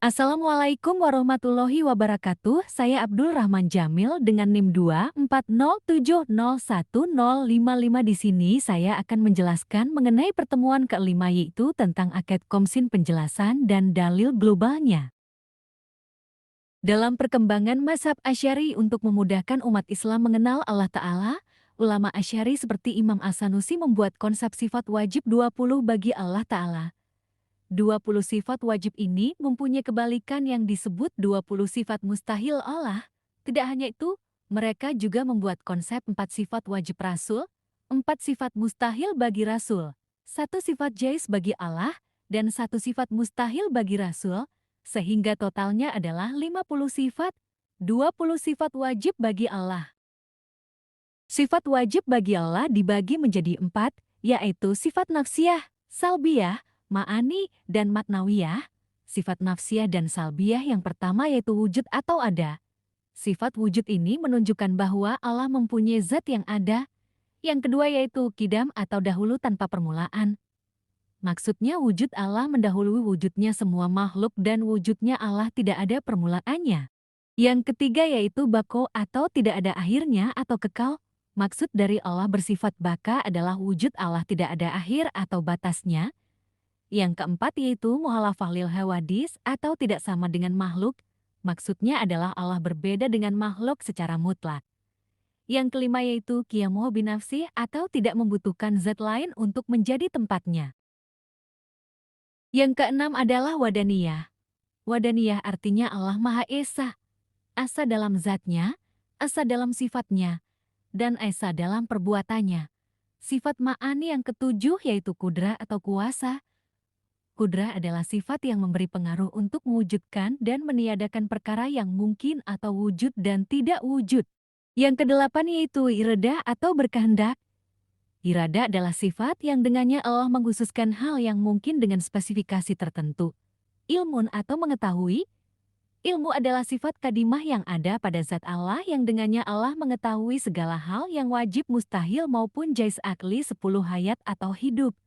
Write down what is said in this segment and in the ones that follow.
Assalamualaikum warahmatullahi wabarakatuh. Saya Abdul Rahman Jamil dengan NIM 240701055. Di sini saya akan menjelaskan mengenai pertemuan kelima, yaitu tentang akad komsin, penjelasan dan dalil globalnya. Dalam perkembangan mazhab Asy'ari untuk memudahkan umat Islam mengenal Allah Ta'ala, ulama Asy'ari seperti Imam As-Sanusi membuat konsep sifat wajib 20 bagi Allah Ta'ala. 20 sifat wajib ini mempunyai kebalikan yang disebut 20 sifat mustahil Allah. Tidak hanya itu, mereka juga membuat konsep 4 sifat wajib Rasul, 4 sifat mustahil bagi Rasul, 1 sifat jaiz bagi Allah, dan 1 sifat mustahil bagi Rasul, sehingga totalnya adalah 50 sifat, 20 sifat wajib bagi Allah. Sifat wajib bagi Allah dibagi menjadi 4, yaitu sifat nafsiyah, salbiyah, ma'ani, dan maknawiyah. Sifat nafsiyah dan salbiyah yang pertama yaitu wujud atau ada. Sifat wujud ini menunjukkan bahwa Allah mempunyai zat yang ada. Yang kedua yaitu qidam atau dahulu tanpa permulaan. Maksudnya wujud Allah mendahului wujudnya semua makhluk dan wujudnya Allah tidak ada permulaannya. Yang ketiga yaitu baqo atau tidak ada akhirnya atau kekal. Maksud dari Allah bersifat baka adalah wujud Allah tidak ada akhir atau batasnya. Yang keempat yaitu muhalafah lil hawadis atau tidak sama dengan makhluk. Maksudnya adalah Allah berbeda dengan makhluk secara mutlak. Yang kelima yaitu qiyamuhu binafsih atau tidak membutuhkan zat lain untuk menjadi tempatnya. Yang keenam adalah wadaniyah. Wadaniyah artinya Allah Maha Esa. Asa dalam zatnya, asa dalam sifatnya, dan esa dalam perbuatannya. Sifat ma'ani yang ketujuh yaitu kudrah atau kuasa. Kudrah adalah sifat yang memberi pengaruh untuk mewujudkan dan meniadakan perkara yang mungkin atau wujud dan tidak wujud. Yang kedelapan yaitu iradah atau berkehendak. Iradah adalah sifat yang dengannya Allah mengkhususkan hal yang mungkin dengan spesifikasi tertentu. Ilmun atau mengetahui. Ilmu adalah sifat kadimah yang ada pada zat Allah yang dengannya Allah mengetahui segala hal yang wajib, mustahil maupun jaiz akli 10 hayat atau hidup.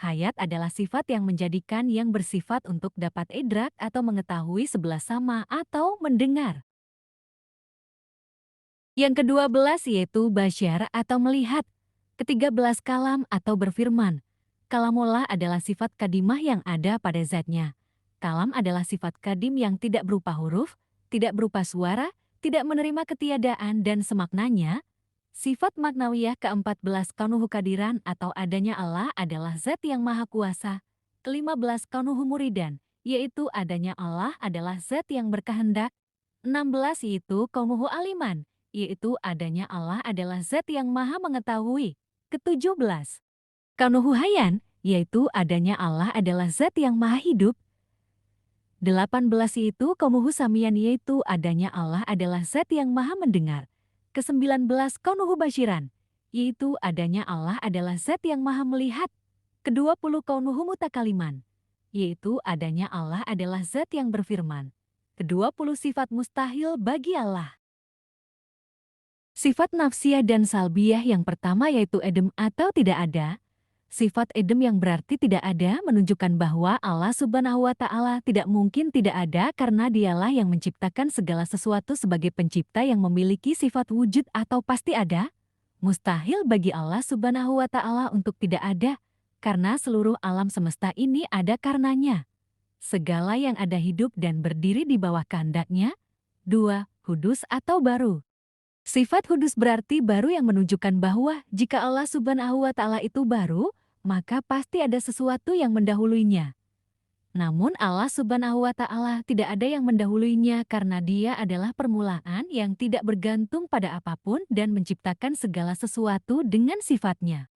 Hayat adalah sifat yang menjadikan yang bersifat untuk dapat idrak atau mengetahui sebelah sama atau mendengar. Yang ke-12 yaitu basyar atau melihat. Ke-13 kalam atau berfirman. Kalamullah adalah sifat kadimah yang ada pada zatnya. Kalam adalah sifat kadim yang tidak berupa huruf, tidak berupa suara, tidak menerima ketiadaan dan semaknanya. Sifat maknawiyah ke-14 kaunuhu kadiran atau adanya Allah adalah zat yang maha kuasa. Ke-15 kaunuhu muridan, yaitu adanya Allah adalah zat yang berkehendak. 16 yaitu kaunuhu aliman, yaitu adanya Allah adalah zat yang maha mengetahui. Ke-17 kaunuhu hayan, yaitu adanya Allah adalah zat yang maha hidup. 18 yaitu kaunuhu samian, yaitu adanya Allah adalah zat yang maha mendengar. Ke-19 kaunuhu basyiran, yaitu adanya Allah adalah zat yang maha melihat. Ke-20 kaunuhu mutakaliman, yaitu adanya Allah adalah zat yang berfirman. Ke-20 sifat mustahil bagi Allah. Sifat nafsiyah dan salbiyah yang pertama yaitu edem atau tidak ada. Sifat edem yang berarti tidak ada menunjukkan bahwa Allah Subhanahu wa Ta'ala tidak mungkin tidak ada karena Dialah yang menciptakan segala sesuatu sebagai pencipta yang memiliki sifat wujud atau pasti ada. Mustahil bagi Allah Subhanahu wa Ta'ala untuk tidak ada karena seluruh alam semesta ini ada karenanya. Segala yang ada hidup dan berdiri di bawah kehendaknya. 2. Hudus atau baru. Sifat hudus berarti baru yang menunjukkan bahwa jika Allah Subhanahu wa Ta'ala itu baru, maka pasti ada sesuatu yang mendahuluinya. Namun Allah Subhanahu wa Ta'ala tidak ada yang mendahuluinya karena Dia adalah permulaan yang tidak bergantung pada apapun dan menciptakan segala sesuatu dengan sifatnya.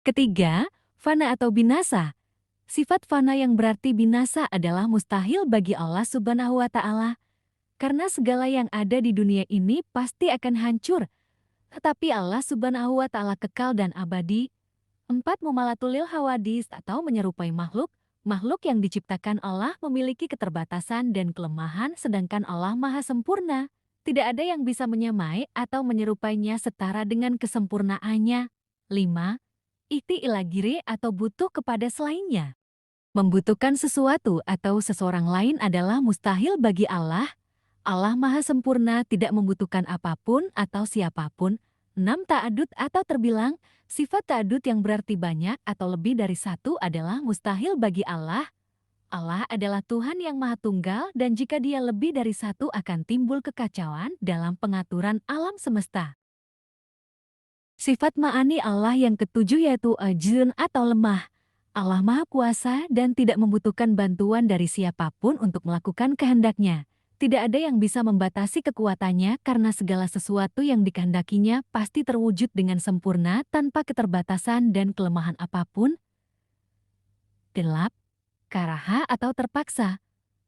Ketiga, fana atau binasa. Sifat fana yang berarti binasa adalah mustahil bagi Allah Subhanahu wa Ta'ala. Karena segala yang ada di dunia ini pasti akan hancur. Tetapi Allah Subhanahu wa Ta'ala kekal dan abadi. 4. Mumalatulil hawadis atau menyerupai makhluk. Makhluk yang diciptakan Allah memiliki keterbatasan dan kelemahan sedangkan Allah maha sempurna. Tidak ada yang bisa menyamai atau menyerupainya setara dengan kesempurnaannya. 5. Ihti ila giri atau butuh kepada selainnya. Membutuhkan sesuatu atau seseorang lain adalah mustahil bagi Allah. Allah Maha Sempurna tidak membutuhkan apapun atau siapapun. 6. Ta'adud atau terbilang, sifat ta'adud yang berarti banyak atau lebih dari satu adalah mustahil bagi Allah. Allah adalah Tuhan yang Maha Tunggal dan jika Dia lebih dari satu akan timbul kekacauan dalam pengaturan alam semesta. Sifat ma'ani Allah yang ketujuh yaitu ajzun atau lemah. Allah Maha Kuasa dan tidak membutuhkan bantuan dari siapapun untuk melakukan kehendaknya. Tidak ada yang bisa membatasi kekuatannya karena segala sesuatu yang dikehendakinya pasti terwujud dengan sempurna tanpa keterbatasan dan kelemahan apapun. 8. Karaha atau terpaksa.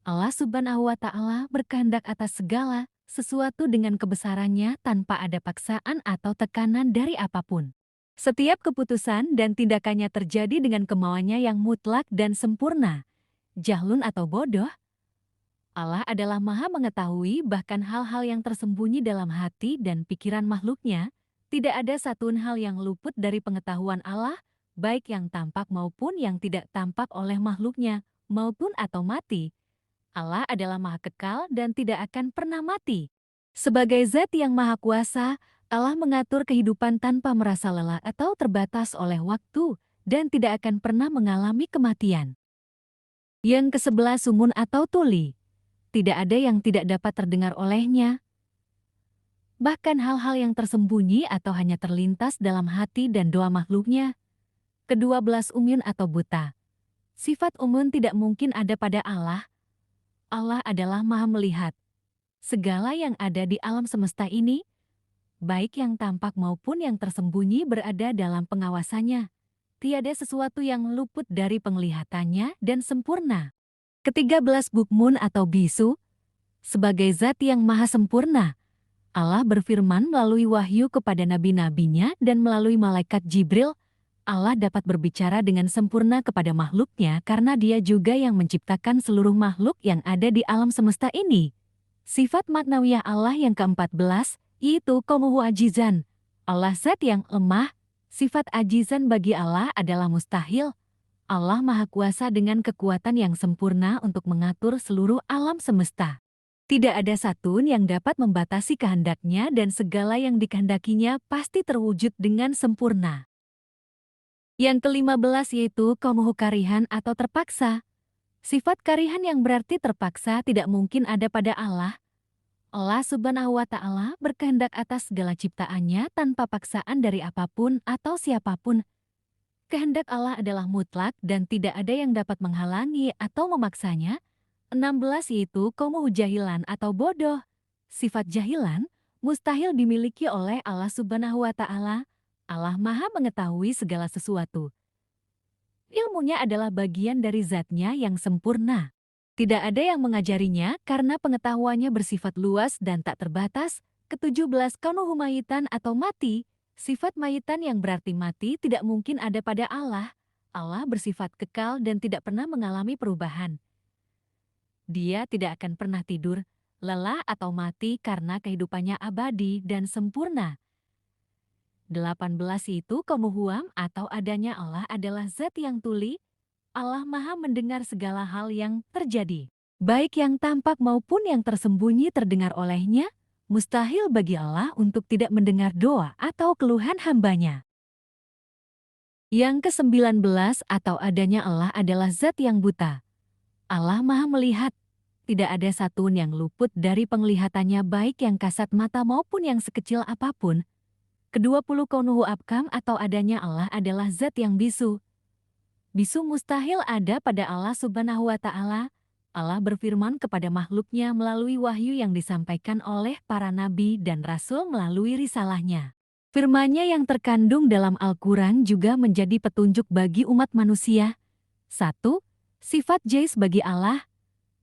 Allah Subhanahu wa Ta'ala berkehendak atas segala sesuatu dengan kebesarannya tanpa ada paksaan atau tekanan dari apapun. Setiap keputusan dan tindakannya terjadi dengan kemauannya yang mutlak dan sempurna. Jahlun atau bodoh. Allah adalah Maha mengetahui bahkan hal-hal yang tersembunyi dalam hati dan pikiran makhluknya. Tidak ada satupun hal yang luput dari pengetahuan Allah, baik yang tampak maupun yang tidak tampak oleh makhluknya, maupun atau mati. Allah adalah Maha Kekal dan tidak akan pernah mati. Sebagai Zat yang Maha Kuasa, Allah mengatur kehidupan tanpa merasa lelah atau terbatas oleh waktu dan tidak akan pernah mengalami kematian. Yang ke-11 sumun atau tuli. Tidak ada yang tidak dapat terdengar olehnya. Bahkan hal-hal yang tersembunyi atau hanya terlintas dalam hati dan doa makhluknya. Ke-12 umyun atau buta. Sifat umyun tidak mungkin ada pada Allah. Allah adalah Maha melihat. Segala yang ada di alam semesta ini, baik yang tampak maupun yang tersembunyi berada dalam pengawasannya. Tiada sesuatu yang luput dari penglihatannya dan sempurna. Ke-13 bukmun atau bisu. Sebagai Zat yang Maha Sempurna, Allah berfirman melalui wahyu kepada nabi-nabinya dan melalui malaikat Jibril. Allah dapat berbicara dengan sempurna kepada makhluknya karena Dia juga yang menciptakan seluruh makhluk yang ada di alam semesta ini. Sifat maknawiyah Allah yang ke-14, yaitu qaumuhu ajizan. Allah Zat yang lemah. Sifat ajizan bagi Allah adalah mustahil. Allah Maha Kuasa dengan kekuatan yang sempurna untuk mengatur seluruh alam semesta. Tidak ada satupun yang dapat membatasi kehendaknya dan segala yang dikehendakinya pasti terwujud dengan sempurna. Yang ke-15 yaitu qaumuhu karihan atau terpaksa. Sifat karihan yang berarti terpaksa tidak mungkin ada pada Allah. Allah Subhanahu wa Ta'ala berkehendak atas segala ciptaannya tanpa paksaan dari apapun atau siapapun. Kehendak Allah adalah mutlak dan tidak ada yang dapat menghalangi atau memaksanya. 16 yaitu qaumuhu jahilan atau bodoh. Sifat jahilan mustahil dimiliki oleh Allah Subhanahu wa Ta'ala. Allah Maha mengetahui segala sesuatu. Ilmunya adalah bagian dari Zatnya yang sempurna. Tidak ada yang mengajarinya karena pengetahuannya bersifat luas dan tak terbatas. Ke-17 qaumuhu mayitan atau mati. Sifat mayitan yang berarti mati tidak mungkin ada pada Allah. Allah bersifat kekal dan tidak pernah mengalami perubahan. Dia tidak akan pernah tidur, lelah atau mati karena kehidupannya abadi dan sempurna. 18 itu qaumuhu atau adanya Allah adalah Zat yang tuli. Allah Maha mendengar segala hal yang terjadi. Baik yang tampak maupun yang tersembunyi terdengar olehnya, mustahil bagi Allah untuk tidak mendengar doa atau keluhan hambanya. Yang ke-19 atau adanya Allah adalah Zat yang buta. Allah Maha melihat. Tidak ada satupun yang luput dari penglihatannya baik yang kasat mata maupun yang sekecil apapun. Ke-20 qaumuhu abkam atau adanya Allah adalah Zat yang bisu. Bisu mustahil ada pada Allah Subhanahu wa Ta'ala. Allah berfirman kepada makhluknya melalui wahyu yang disampaikan oleh para nabi dan rasul melalui risalahnya. Firman-Nya yang terkandung dalam Al-Quran juga menjadi petunjuk bagi umat manusia. 1. Sifat jais bagi Allah.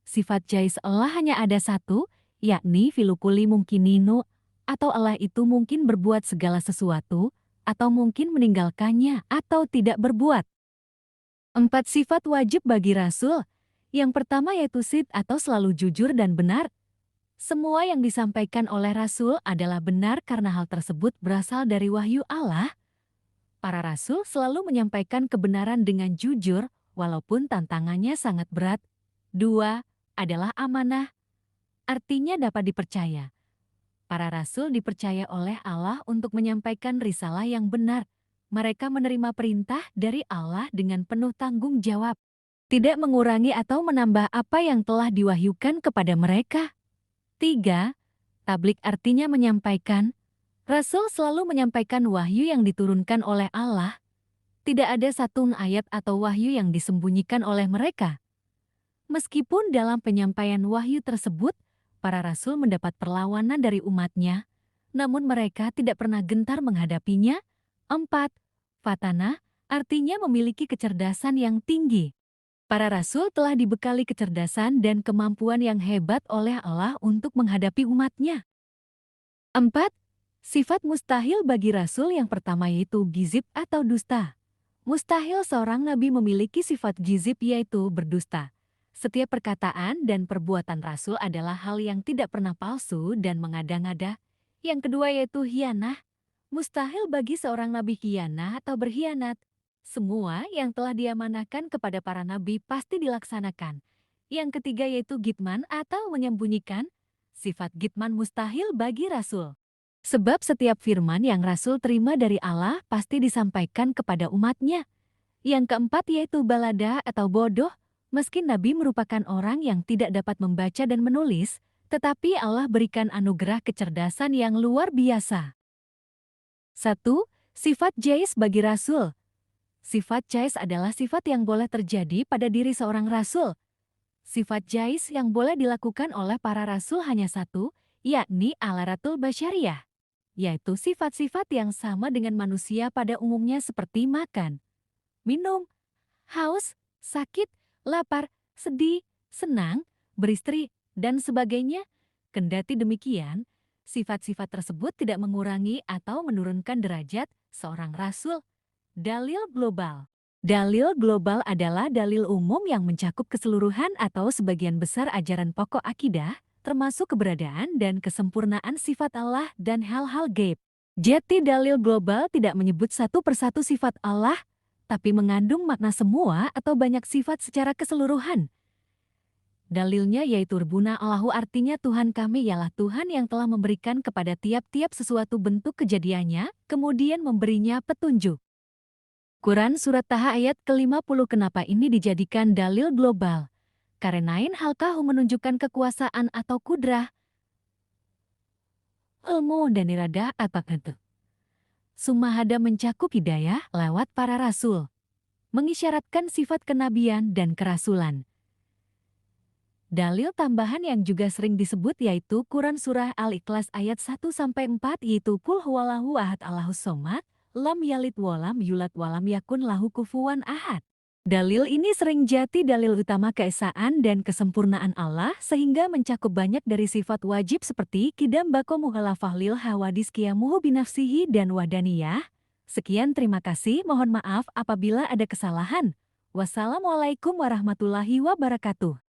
Sifat jais Allah hanya ada satu, yakni filukuli mungkininu, atau Allah itu mungkin berbuat segala sesuatu, atau mungkin meninggalkannya atau tidak berbuat. 4. Sifat wajib bagi Rasul. Yang pertama yaitu sid atau selalu jujur dan benar. Semua yang disampaikan oleh Rasul adalah benar karena hal tersebut berasal dari wahyu Allah. Para Rasul selalu menyampaikan kebenaran dengan jujur, walaupun tantangannya sangat berat. 2. Adalah amanah, artinya dapat dipercaya. Para rasul dipercaya oleh Allah untuk menyampaikan risalah yang benar. Mereka menerima perintah dari Allah dengan penuh tanggung jawab, tidak mengurangi atau menambah apa yang telah diwahyukan kepada mereka. 3. Tablik artinya menyampaikan. Rasul selalu menyampaikan wahyu yang diturunkan oleh Allah. Tidak ada satu ayat atau wahyu yang disembunyikan oleh mereka. Meskipun dalam penyampaian wahyu tersebut, para rasul mendapat perlawanan dari umatnya, namun mereka tidak pernah gentar menghadapinya. 4. Fatanah, artinya memiliki kecerdasan yang tinggi. Para rasul telah dibekali kecerdasan dan kemampuan yang hebat oleh Allah untuk menghadapi umatnya. 4. Sifat mustahil bagi rasul yang pertama yaitu gizib atau dusta. Mustahil seorang nabi memiliki sifat gizib yaitu berdusta. Setiap perkataan dan perbuatan rasul adalah hal yang tidak pernah palsu dan mengada-ngada. Yang kedua yaitu hianah. Mustahil bagi seorang nabi hianah atau berkhianat. Semua yang telah diamanahkan kepada para nabi pasti dilaksanakan. Yang ketiga yaitu gitman atau menyembunyikan. Sifat gitman mustahil bagi rasul. Sebab setiap firman yang rasul terima dari Allah pasti disampaikan kepada umatnya. Yang keempat yaitu balada atau bodoh. Meski Nabi merupakan orang yang tidak dapat membaca dan menulis, tetapi Allah berikan anugerah kecerdasan yang luar biasa. 1. Sifat jais bagi rasul. Sifat jais adalah sifat yang boleh terjadi pada diri seorang rasul. Sifat jais yang boleh dilakukan oleh para rasul hanya satu, yakni alaratul basyariyah, yaitu sifat-sifat yang sama dengan manusia pada umumnya seperti makan, minum, haus, sakit, lapar, sedih, senang, beristri, dan sebagainya. Kendati demikian, sifat-sifat tersebut tidak mengurangi atau menurunkan derajat seorang rasul. Dalil global. Dalil global adalah dalil umum yang mencakup keseluruhan atau sebagian besar ajaran pokok akidah, termasuk keberadaan dan kesempurnaan sifat Allah dan hal-hal gaib. Jadi dalil global tidak menyebut satu persatu sifat Allah, tapi mengandung makna semua atau banyak sifat secara keseluruhan. Dalilnya yaitu Rabbuna Allahu artinya Tuhan kami ialah Tuhan yang telah memberikan kepada tiap-tiap sesuatu bentuk kejadiannya, kemudian memberinya petunjuk. Quran Surat Taha ayat ke-50 kenapa ini dijadikan dalil global? Karenain halkahu menunjukkan kekuasaan atau kudrah, ilmu dan iradah apa itu. Sumahada mencakup hidayah lewat para rasul, mengisyaratkan sifat kenabian dan kerasulan. Dalil tambahan yang juga sering disebut yaitu Quran Surah Al-Ikhlas ayat 1-4 yaitu Qul huwallahu ahad Allahus somad, lam yalid walam yulad walam yakun lahu kufuwan ahad. Dalil ini sering jadi dalil utama keesaan dan kesempurnaan Allah sehingga mencakup banyak dari sifat wajib seperti kidam bako muhalafah lil hawadis qiyamuhu binafsihi dan wahdaniyah. Sekian terima kasih, mohon maaf apabila ada kesalahan. Wassalamualaikum warahmatullahi wabarakatuh.